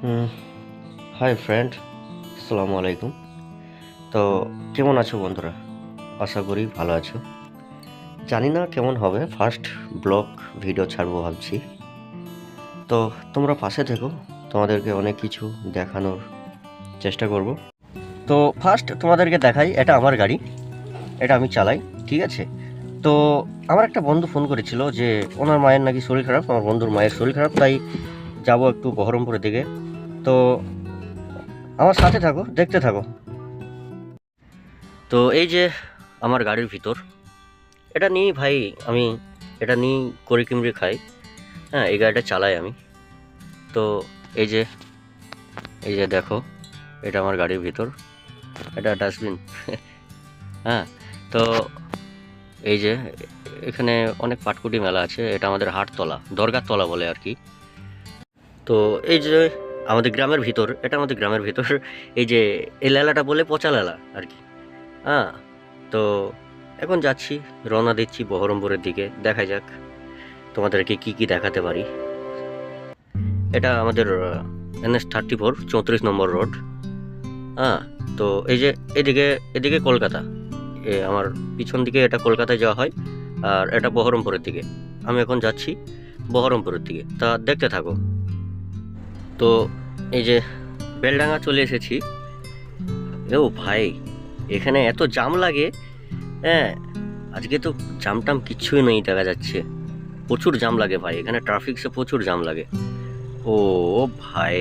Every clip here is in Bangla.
হুম, হাই ফ্রেন্ড, আসসালামু আলাইকুম। তো কেমন আছো বন্ধুরা? আশা করি ভালো আছো। জানি না কেমন হবে, ফার্স্ট ব্লগ ভিডিও ছাড়বো ভাবছি। তো তোমরা পাশে থেকো, তোমাদেরকে অনেক কিছু দেখানোর চেষ্টা করব। তো ফার্স্ট তোমাদেরকে দেখাই, এটা আমার গাড়ি, এটা আমি চালাই, ঠিক আছে? তো আমার একটা বন্ধু ফোন করেছিল যে ওনার মায়ের নাকি শরীর খারাপ, আমার বন্ধুর মায়ের শরীর খারাপ, তাই যাবো একটু বহরমপুরের দিকে। তো আমার সাথে থাকো, দেখতে থাকো। তো এই যে আমার গাড়ির ভিতর, এটা নিয়েই ভাই আমি এটা নিয়েই করি কিমড়ি খাই। হ্যাঁ, এই গাড়িটা চালাই আমি। তো এই যে এই যে দেখো, এটা আমার গাড়ির ভিতর, এটা ডাস্টবিন। হ্যাঁ, তো এই যে এখানে অনেক পাটকুটি মেলা আছে, এটা আমাদের হাটতলা, দরগার তলা বলে আর কি। তো এই যে আমাদের গ্রামের ভিতর, এটা আমাদের গ্রামের ভিতর। এই যে এই লেলাটা বলে পচা লেলা আর কি। হ্যাঁ, তো এখন যাচ্ছি, রওনা দিচ্ছি বহরমপুরের দিকে, দেখা যাক তোমাদেরকে কি কি দেখাতে পারি। এটা আমাদের NH-34 34 নম্বর রোড। হ্যাঁ, তো এই যে এদিকে এদিকে কলকাতা, আমার পিছন দিকে এটা কলকাতায় যাওয়া হয়, আর এটা বহরমপুরের দিকে। আমি এখন যাচ্ছি বহরমপুরের দিকে, তা দেখতে থাকো। তো এই যে বেলডাঙ্গা চলে এসেছি। ও ভাই, এখানে এত জাম লাগে। হ্যাঁ, আজকে তো জাম টাম কিচ্ছুই নেই দেখা যাচ্ছে, প্রচুর জাম লাগে ভাই, এখানে ট্রাফিক্সে প্রচুর জাম লাগে। ও ভাই,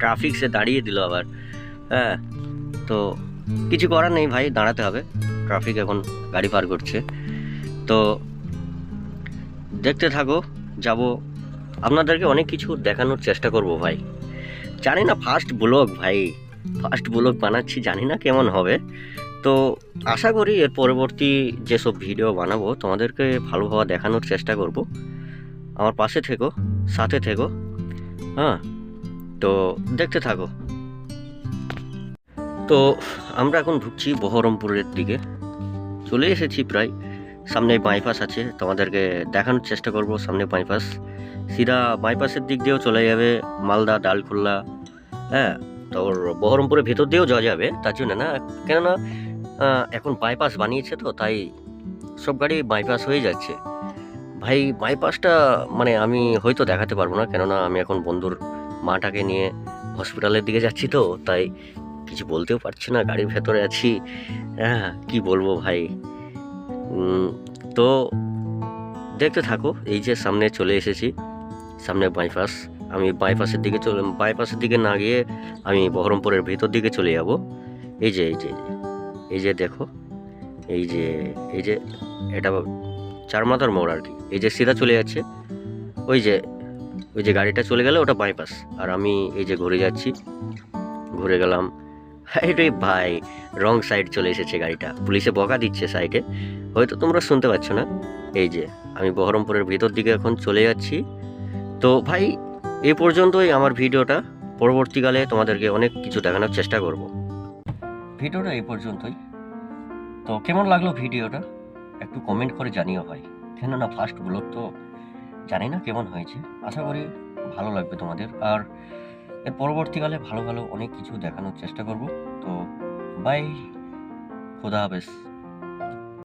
ট্রাফিক সে দাঁড়িয়ে দিল আবার। হ্যাঁ, তো কিছু করার নেই ভাই, দাঁড়াতে হবে, ট্রাফিক এখন গাড়ি পার করছে। তো দেখতে থাকো, যাব, আপনাদেরকে অনেক কিছু দেখানোর চেষ্টা করব ভাই। জানি না, ফার্স্ট ব্লগ ভাই, ফার্স্ট ব্লগ বানাচ্ছি, জানি না কেমন হবে। তো আশা করি এর পরবর্তী যেসব ভিডিও বানাবো তোমাদেরকে ভালোভাবে দেখানোর চেষ্টা করব। আমার পাশে থেকো, সাথে থেকো। হ্যাঁ, তো দেখতে থাকো। তো আমরা এখন ঢুকছি বহরমপুরের দিকে, চলে এসেছি প্রায়। সামনে বাইপাস আছে, তোমাদেরকে দেখানোর চেষ্টা করব। সামনে বাইপাস, সিধা বাইপাসের দিক দিয়েও চলে যাবে মালদা, ডালখোল্লা। হ্যাঁ, তো বহরমপুরের ভেতর দিয়েও যাওয়া যাবে, তার জন্য না, কেননা এখন বাইপাস বানিয়েছে, তো তাই সব গাড়ি বাইপাস হয়ে যাচ্ছে ভাই। বাইপাসটা মানে আমি হয়তো দেখাতে পারবো না, কেননা আমি এখন বন্ধুর মাটাকে নিয়ে হসপিটালের দিকে যাচ্ছি, তো তাই কিছু বলতেও পারছি না, গাড়ির ভেতরে আছি। হ্যাঁ, কি বলবো ভাই। উম, তো দেখতে থাকো, এই যে সামনে চলে এসেছি, সামনে বাইপাস। আমি বাইপাসের দিকে না গিয়ে আমি বহরমপুরের ভেতর দিকে চলে যাব। এই যে এই যে দেখো, এই যে এই যে এটা চার মাথার মোড় আর কি। এই যে সিধা চলে যাচ্ছে, ওই যে ওই যে গাড়িটা চলে গেলে ওটা বাইপাস, আর আমি এই যে ঘুরে যাচ্ছি, ঘুরে গেলাম। আরে ভাই, রং সাইড চলে এসেছে গাড়িটা, পুলিশে বকা দিচ্ছে সাইডে, হয়তো তোমরা শুনতে পাচ্ছ না। এই যে আমি বহরমপুরের ভিতর দিকে এখন চলে যাচ্ছি। তো ভাই, এই পর্যন্তই আমার ভিডিওটা, পরবর্তীকালে তোমাদেরকে অনেক কিছু দেখানোর চেষ্টা করব। ভিডিওটা এই পর্যন্তই। তো কেমন লাগলো ভিডিওটা একটু কমেন্ট করে জানিও ভাই, কেননা ফার্স্ট ব্লগ তো, জানি না কেমন হয়েছে, আশা করি ভালো লাগবে তোমাদের। আর এর পরবর্তীকালে ভালো ভালো অনেক কিছু দেখানোর চেষ্টা করব। তো বাই, খোদা হাফেজ।